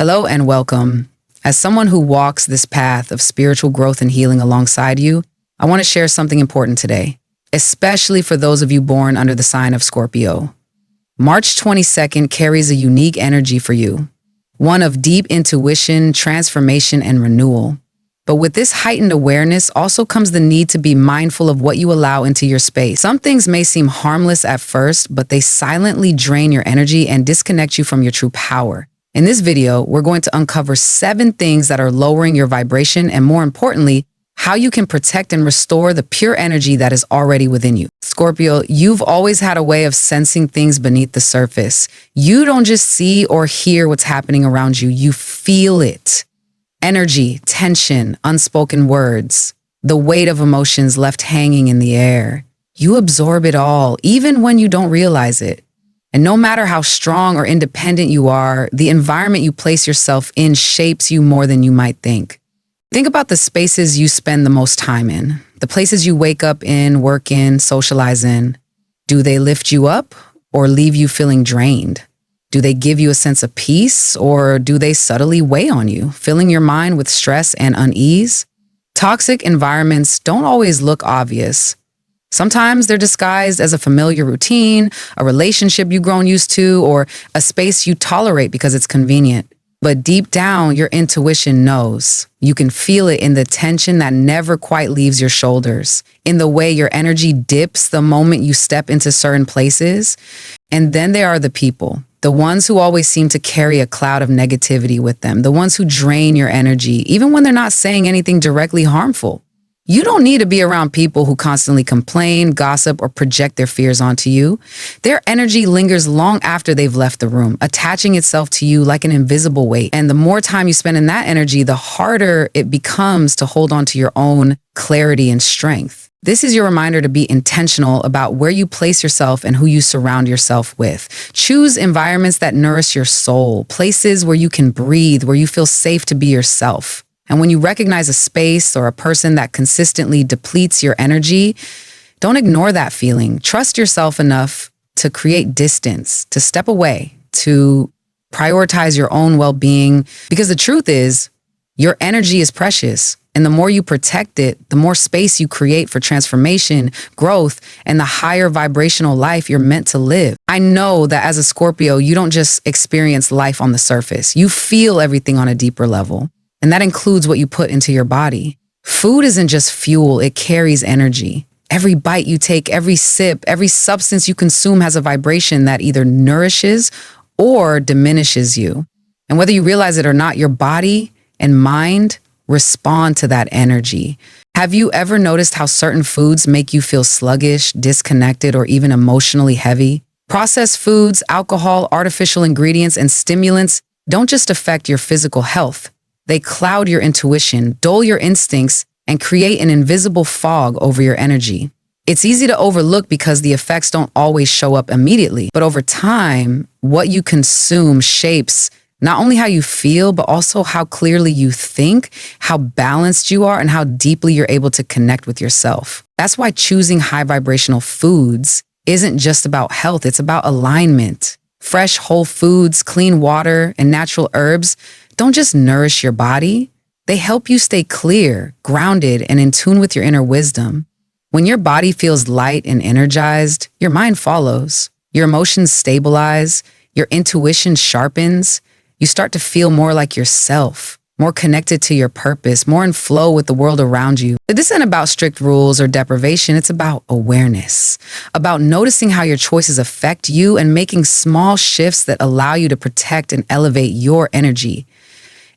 Hello and welcome. As someone who walks this path of spiritual growth and healing alongside you, I want to share something important today, especially for those of you born under the sign of Scorpio. March 22nd carries a unique energy for you, one of deep intuition, transformation, and renewal. But with this heightened awareness also comes the need to be mindful of what you allow into your space. Some things may seem harmless at first, but they silently drain your energy and disconnect you from your true power. In this video, we're going to uncover 7 things that are lowering your vibration and, more importantly, how you can protect and restore the pure energy that is already within you. Scorpio, you've always had a way of sensing things beneath the surface. You don't just see or hear what's happening around you, you feel it. Energy, tension, unspoken words, the weight of emotions left hanging in the air. You absorb it all, even when you don't realize it. And no matter how strong or independent you are, the environment you place yourself in shapes you more than you might think. Think about the spaces you spend the most time in, the places you wake up in, work in, socialize in. Do they lift you up or leave you feeling drained? Do they give you a sense of peace or do they subtly weigh on you, filling your mind with stress and unease? Toxic environments don't always look obvious. Sometimes they're disguised as a familiar routine, a relationship you've grown used to, or a space you tolerate because it's convenient. But deep down, your intuition knows. You can feel it in the tension that never quite leaves your shoulders, in the way your energy dips the moment you step into certain places. And then there are the people, the ones who always seem to carry a cloud of negativity with them, the ones who drain your energy, even when they're not saying anything directly harmful. You don't need to be around people who constantly complain, gossip, or project their fears onto you. Their energy lingers long after they've left the room, attaching itself to you like an invisible weight. And the more time you spend in that energy, the harder it becomes to hold on to your own clarity and strength. This is your reminder to be intentional about where you place yourself and who you surround yourself with. Choose environments that nourish your soul, places where you can breathe, where you feel safe to be yourself. And when you recognize a space or a person that consistently depletes your energy, don't ignore that feeling. Trust yourself enough to create distance, to step away, to prioritize your own well-being. Because the truth is, your energy is precious. And the more you protect it, the more space you create for transformation, growth, and the higher vibrational life you're meant to live. I know that as a Scorpio, you don't just experience life on the surface. You feel everything on a deeper level. And that includes what you put into your body. Food isn't just fuel, it carries energy. Every bite you take, every sip, every substance you consume has a vibration that either nourishes or diminishes you. And whether you realize it or not, your body and mind respond to that energy. Have you ever noticed how certain foods make you feel sluggish, disconnected, or even emotionally heavy? Processed foods, alcohol, artificial ingredients, and stimulants don't just affect your physical health. They cloud your intuition, dull your instincts, and create an invisible fog over your energy. It's easy to overlook because the effects don't always show up immediately. But over time, what you consume shapes not only how you feel, but also how clearly you think, how balanced you are, and how deeply you're able to connect with yourself. That's why choosing high vibrational foods isn't just about health, it's about alignment. Fresh, whole foods, clean water, and natural herbs don't just nourish your body, they help you stay clear, grounded, and in tune with your inner wisdom. When your body feels light and energized, your mind follows. Your emotions stabilize, your intuition sharpens. You start to feel more like yourself, more connected to your purpose, more in flow with the world around you. This isn't about strict rules or deprivation, it's about awareness, about noticing how your choices affect you and making small shifts that allow you to protect and elevate your energy.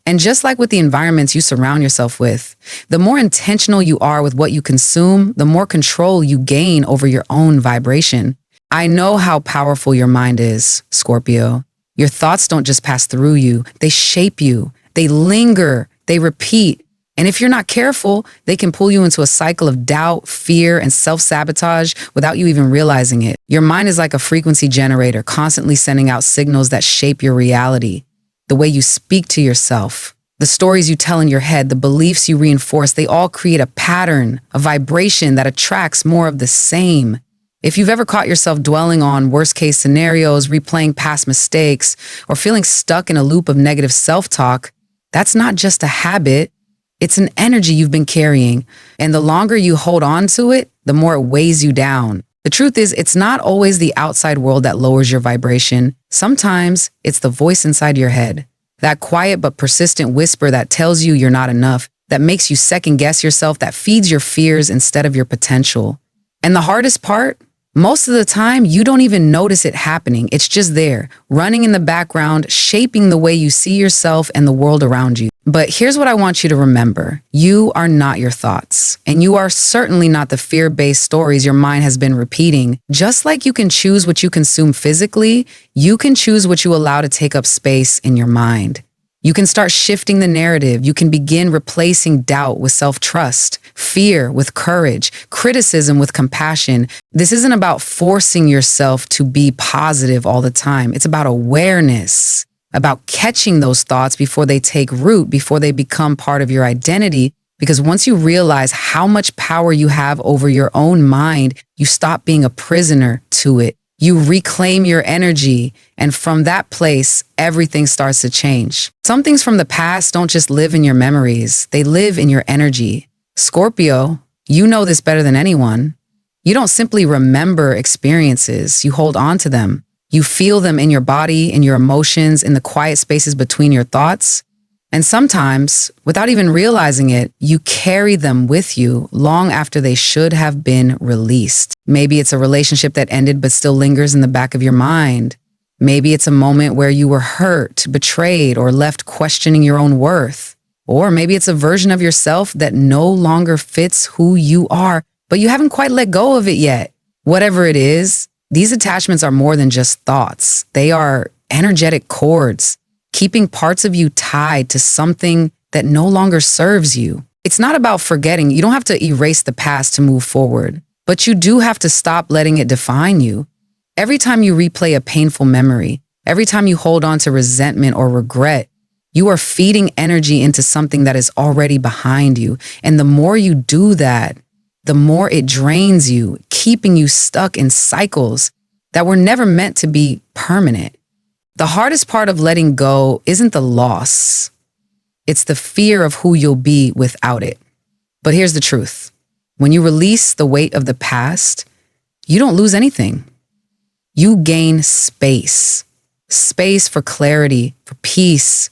And just like with the environments you surround yourself with, the more intentional you are with what you consume, the more control you gain over your own vibration. I know how powerful your mind is, Scorpio. Your thoughts don't just pass through you, they shape you, they linger, they repeat. And if you're not careful, they can pull you into a cycle of doubt, fear, and self-sabotage without you even realizing it. Your mind is like a frequency generator, constantly sending out signals that shape your reality. The way you speak to yourself, the stories you tell in your head, the beliefs you reinforce, they all create a pattern, a vibration that attracts more of the same. If you've ever caught yourself dwelling on worst case scenarios, replaying past mistakes, or feeling stuck in a loop of negative self-talk, that's not just a habit. It's an energy you've been carrying. And the longer you hold on to it, the more it weighs you down. The truth is, it's not always the outside world that lowers your vibration. Sometimes it's the voice inside your head. That quiet but persistent whisper that tells you you're not enough, that makes you second guess yourself, that feeds your fears instead of your potential. And the hardest part? Most of the time, you don't even notice it happening. It's just there, running in the background, shaping the way you see yourself and the world around you. But here's what I want you to remember. You are not your thoughts, and you are certainly not the fear-based stories your mind has been repeating. Just like you can choose what you consume physically, you can choose what you allow to take up space in your mind. You can start shifting the narrative. You can begin replacing doubt with self-trust, fear with courage, criticism with compassion. This isn't about forcing yourself to be positive all the time. It's about awareness, about catching those thoughts before they take root, before they become part of your identity. Because once you realize how much power you have over your own mind, you stop being a prisoner to it. You reclaim your energy, and from that place, everything starts to change. Some things from the past don't just live in your memories, they live in your energy. Scorpio, you know this better than anyone. You don't simply remember experiences, you hold on to them. You feel them in your body, in your emotions, in the quiet spaces between your thoughts. And sometimes, without even realizing it, you carry them with you long after they should have been released. Maybe it's a relationship that ended but still lingers in the back of your mind. Maybe it's a moment where you were hurt, betrayed, or left questioning your own worth. Or maybe it's a version of yourself that no longer fits who you are, but you haven't quite let go of it yet. Whatever it is, these attachments are more than just thoughts. They are energetic cords, keeping parts of you tied to something that no longer serves you. It's not about forgetting. You don't have to erase the past to move forward, but you do have to stop letting it define you. Every time you replay a painful memory, every time you hold on to resentment or regret, you are feeding energy into something that is already behind you. And the more you do that, the more it drains you, keeping you stuck in cycles that were never meant to be permanent. The hardest part of letting go isn't the loss. It's the fear of who you'll be without it. But here's the truth. When you release the weight of the past, you don't lose anything. You gain space. Space for clarity, for peace,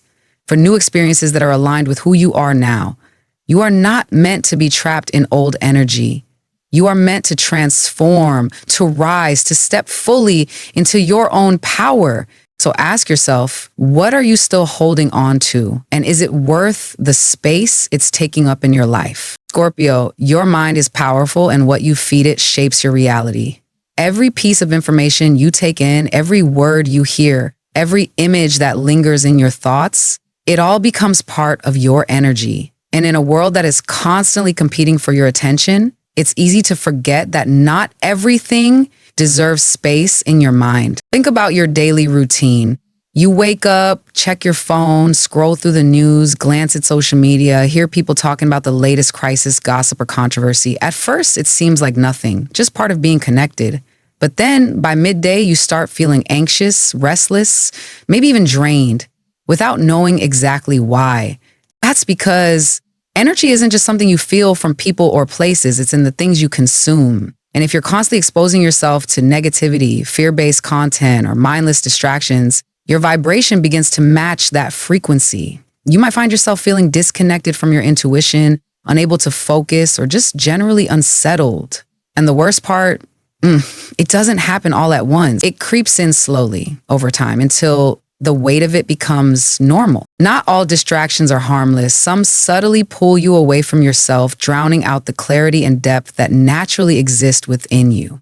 for new experiences that are aligned with who you are now. You are not meant to be trapped in old energy. You are meant to transform, to rise, to step fully into your own power. So ask yourself, what are you still holding on to? And is it worth the space it's taking up in your life? Scorpio, your mind is powerful, and what you feed it shapes your reality. Every piece of information you take in, every word you hear, every image that lingers in your thoughts, it all becomes part of your energy. And in a world that is constantly competing for your attention, it's easy to forget that not everything deserves space in your mind. Think about your daily routine. You wake up, check your phone, scroll through the news, glance at social media, hear people talking about the latest crisis, gossip, or controversy. At first, it seems like nothing, just part of being connected. But then by midday, you start feeling anxious, restless, maybe even drained, without knowing exactly why. That's because energy isn't just something you feel from people or places, it's in the things you consume. And if you're constantly exposing yourself to negativity, fear-based content, or mindless distractions, your vibration begins to match that frequency. You might find yourself feeling disconnected from your intuition, unable to focus, or just generally unsettled. And the worst part, it doesn't happen all at once. It creeps in slowly over time until the weight of it becomes normal. Not all distractions are harmless. Some subtly pull you away from yourself, drowning out the clarity and depth that naturally exist within you.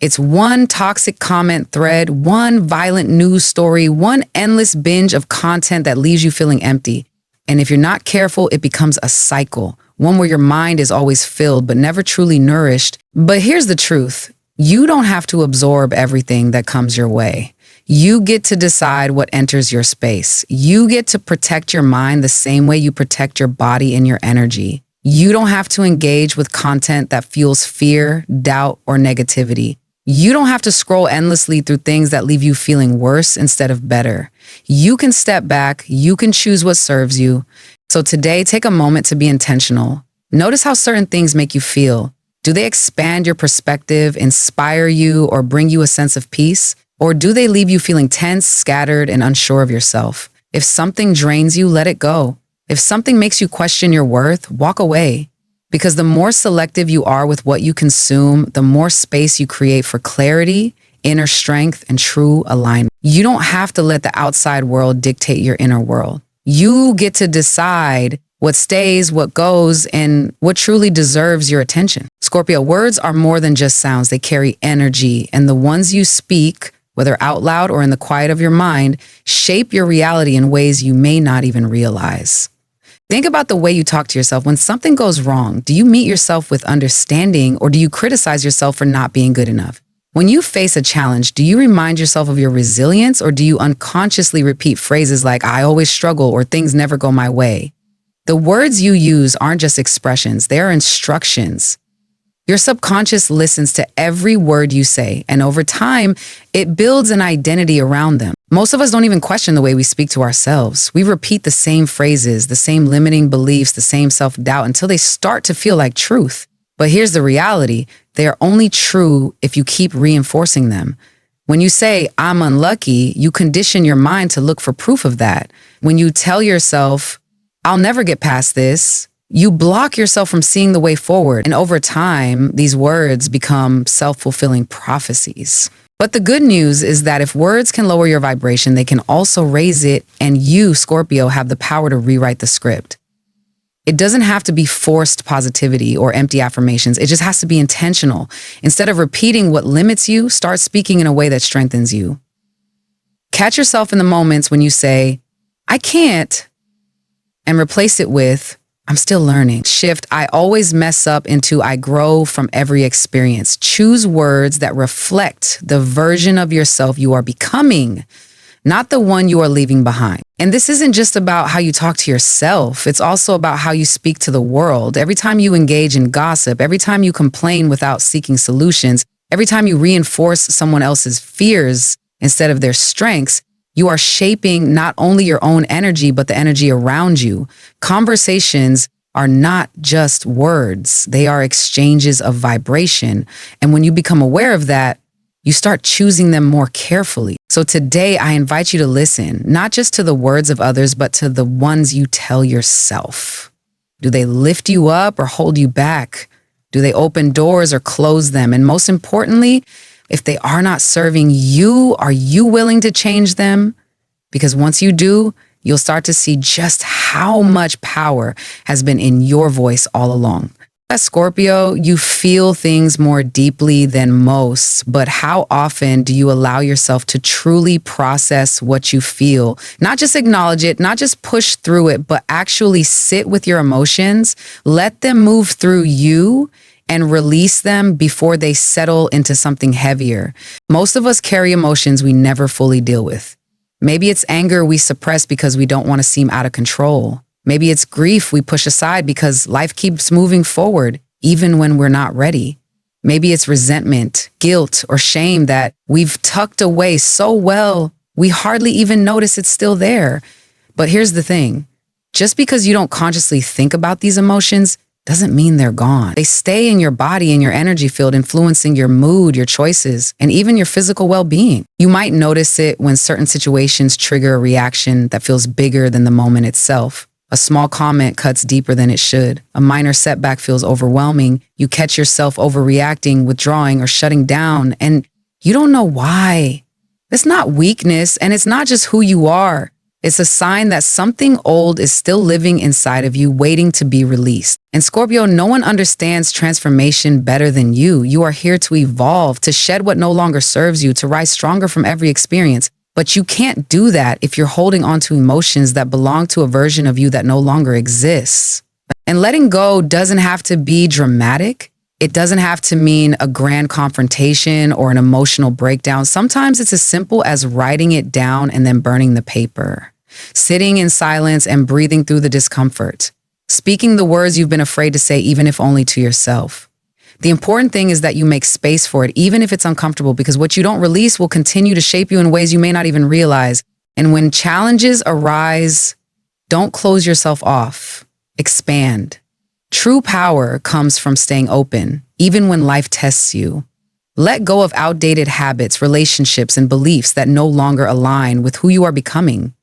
It's one toxic comment thread, one violent news story, one endless binge of content that leaves you feeling empty. And if you're not careful, it becomes a cycle, one where your mind is always filled but never truly nourished. But here's the truth. You don't have to absorb everything that comes your way. You get to decide what enters your space. You get to protect your mind the same way you protect your body and your energy. You don't have to engage with content that fuels fear, doubt, or negativity. You don't have to scroll endlessly through things that leave you feeling worse instead of better. You can step back. You can choose what serves you. So today, take a moment to be intentional. Notice how certain things make you feel. Do they expand your perspective, inspire you, or bring you a sense of peace? Or do they leave you feeling tense, scattered, and unsure of yourself? If something drains you, let it go. If something makes you question your worth, walk away. Because the more selective you are with what you consume, the more space you create for clarity, inner strength, and true alignment. You don't have to let the outside world dictate your inner world. You get to decide what stays, what goes, and what truly deserves your attention. Scorpio, words are more than just sounds. They carry energy, and the ones you speak, whether out loud or in the quiet of your mind, shape your reality in ways you may not even realize. Think about the way you talk to yourself. When something goes wrong, do you meet yourself with understanding, or do you criticize yourself for not being good enough? When you face a challenge, do you remind yourself of your resilience, or do you unconsciously repeat phrases like, I always struggle, or things never go my way? The words you use aren't just expressions, they are instructions. Your subconscious listens to every word you say, and over time, it builds an identity around them. Most of us don't even question the way we speak to ourselves. We repeat the same phrases, the same limiting beliefs, the same self-doubt until they start to feel like truth. But here's the reality. They are only true if you keep reinforcing them. When you say, I'm unlucky, you condition your mind to look for proof of that. When you tell yourself, I'll never get past this, you block yourself from seeing the way forward. And over time, these words become self-fulfilling prophecies. But the good news is that if words can lower your vibration, they can also raise it, and you, Scorpio, have the power to rewrite the script. It doesn't have to be forced positivity or empty affirmations. It just has to be intentional. Instead of repeating what limits you, start speaking in a way that strengthens you. Catch yourself in the moments when you say, I can't, and replace it with, I'm still learning. Shift, I always mess up, into I grow from every experience. Choose words that reflect the version of yourself you are becoming, not the one you are leaving behind. And this isn't just about how you talk to yourself. It's also about how you speak to the world. Every time you engage in gossip, every time you complain without seeking solutions, every time you reinforce someone else's fears instead of their strengths, you are shaping not only your own energy, but the energy around you. Conversations are not just words. They are exchanges of vibration. And when you become aware of that, you start choosing them more carefully. So today, I invite you to listen, not just to the words of others, but to the ones you tell yourself. Do they lift you up or hold you back? Do they open doors or close them? And most importantly, if they are not serving you, are you willing to change them? Because once you do, you'll start to see just how much power has been in your voice all along. As Scorpio, you feel things more deeply than most, but how often do you allow yourself to truly process what you feel? Not just acknowledge it, not just push through it, but actually sit with your emotions, let them move through you, and release them before they settle into something heavier. Most of us carry emotions we never fully deal with. Maybe it's anger we suppress because we don't want to seem out of control. Maybe it's grief we push aside because life keeps moving forward, even when we're not ready. Maybe it's resentment, guilt, or shame that we've tucked away so well, we hardly even notice it's still there. But here's the thing. Just because you don't consciously think about these emotions doesn't mean they're gone. They stay in your body and your energy field, influencing your mood, your choices, and even your physical well-being. You might notice it when certain situations trigger a reaction that feels bigger than the moment itself. A small comment cuts deeper than it should. A minor setback feels overwhelming. You catch yourself overreacting, withdrawing, or shutting down, and you don't know why. It's not weakness, and it's not just who you are. It's a sign that something old is still living inside of you, waiting to be released. And Scorpio, no one understands transformation better than you. You are here to evolve, to shed what no longer serves you, to rise stronger from every experience. But you can't do that if you're holding on to emotions that belong to a version of you that no longer exists. And letting go doesn't have to be dramatic. It doesn't have to mean a grand confrontation or an emotional breakdown. Sometimes it's as simple as writing it down and then burning the paper, sitting in silence and breathing through the discomfort. speaking the words you've been afraid to say, even if only to yourself. The important thing is that you make space for it, even if it's uncomfortable, because what you don't release will continue to shape you in ways you may not even realize. And when challenges arise, don't close yourself off. Expand. True power comes from staying open, even when life tests you. Let go of outdated habits, relationships, and beliefs that no longer align with who you are becoming.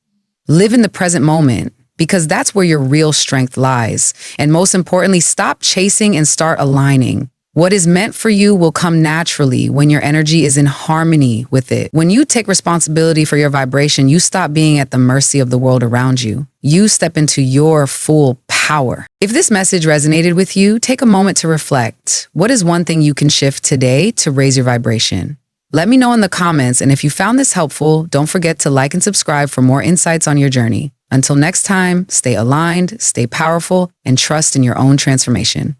Live in the present moment, because that's where your real strength lies. And most importantly, stop chasing and start aligning. What is meant for you will come naturally when your energy is in harmony with it. When you take responsibility for your vibration, you stop being at the mercy of the world around you. You step into your full power. If this message resonated with you, take a moment to reflect. What is one thing you can shift today to raise your vibration? Let me know in the comments, and if you found this helpful, don't forget to like and subscribe for more insights on your journey. Until next time, stay aligned, stay powerful, and trust in your own transformation.